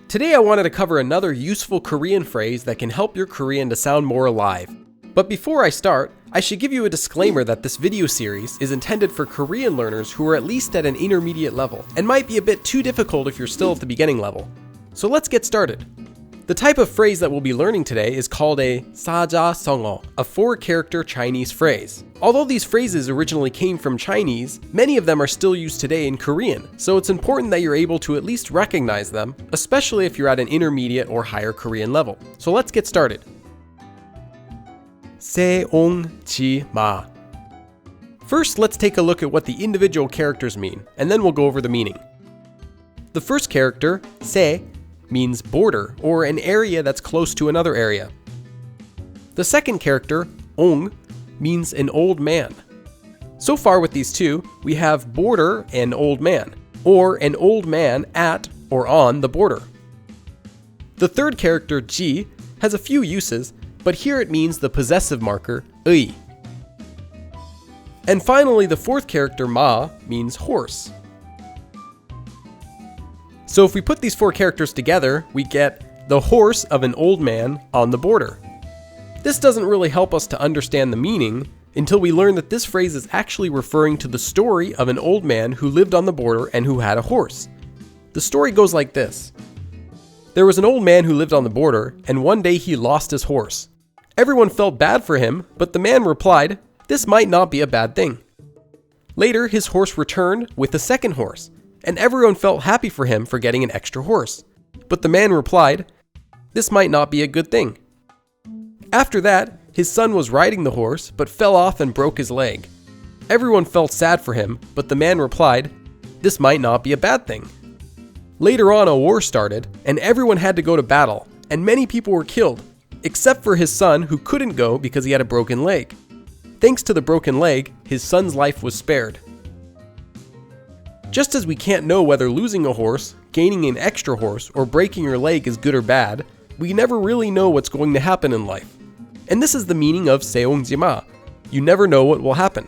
Today I wanted to cover another useful Korean phrase that can help your Korean to sound more alive. But before I start, I should give you a disclaimer that this video series is intended for Korean learners who are at least at an intermediate level, and might be a bit too difficult if you're still at the beginning level. So let's get started. The type of phrase that we'll be learning today is called a 사자성어, a 4-character Chinese phrase. Although these phrases originally came from Chinese, many of them are still used today in Korean, so it's important that you're able to at least recognize them, especially if you're at an intermediate or higher Korean level. So let's get started. 새옹지마. First, let's take a look at what the individual characters mean, and then we'll go over the meaning. The first character, 새, means border, or an area that's close to another area. The second character, 옹, means an old man. So far with these two, we have border and old man, or an old man at or on the border. The third character, 지, has a few uses, but here it means the possessive marker, 의. And finally, the fourth character, 마, means horse. So if we put these 4 characters together, we get the horse of an old man on the border. This doesn't really help us to understand the meaning until we learn that this phrase is actually referring to the story of an old man who lived on the border and who had a horse. The story goes like this. There was an old man who lived on the border, and one day he lost his horse. Everyone felt bad for him, but the man replied, "This might not be a bad thing." Later, his horse returned with a second horse, and everyone felt happy for him for getting an extra horse. But the man replied, "This might not be a good thing." After that, his son was riding the horse, but fell off and broke his leg. Everyone felt sad for him, but the man replied, "This might not be a bad thing." Later on, a war started, and everyone had to go to battle, and many people were killed, except for his son who couldn't go because he had a broken leg. Thanks to the broken leg, his son's life was spared. Just as we can't know whether losing a horse, gaining an extra horse, or breaking your leg is good or bad, we never really know what's going to happen in life. And this is the meaning of 새옹지마. You never know what will happen.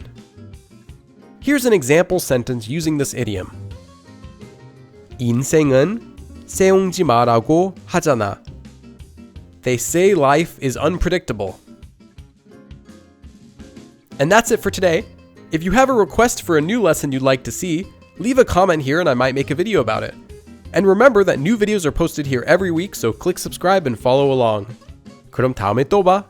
Here's an example sentence using this idiom. 인생은 새옹지마라고 하잖아. They say life is unpredictable. And that's it for today. If you have a request for a new lesson you'd like to see, leave a comment here and I might make a video about it. And remember that new videos are posted here every week, so click subscribe and follow along. 그럼 다음에 또 봐.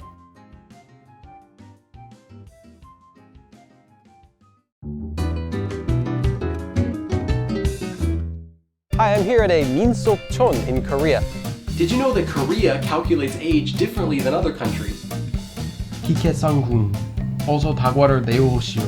Hi, I'm here at a Minsokchon in Korea. Did you know that Korea calculates age differently than other countries? 기계상궁, 어서 다과를 내오시오.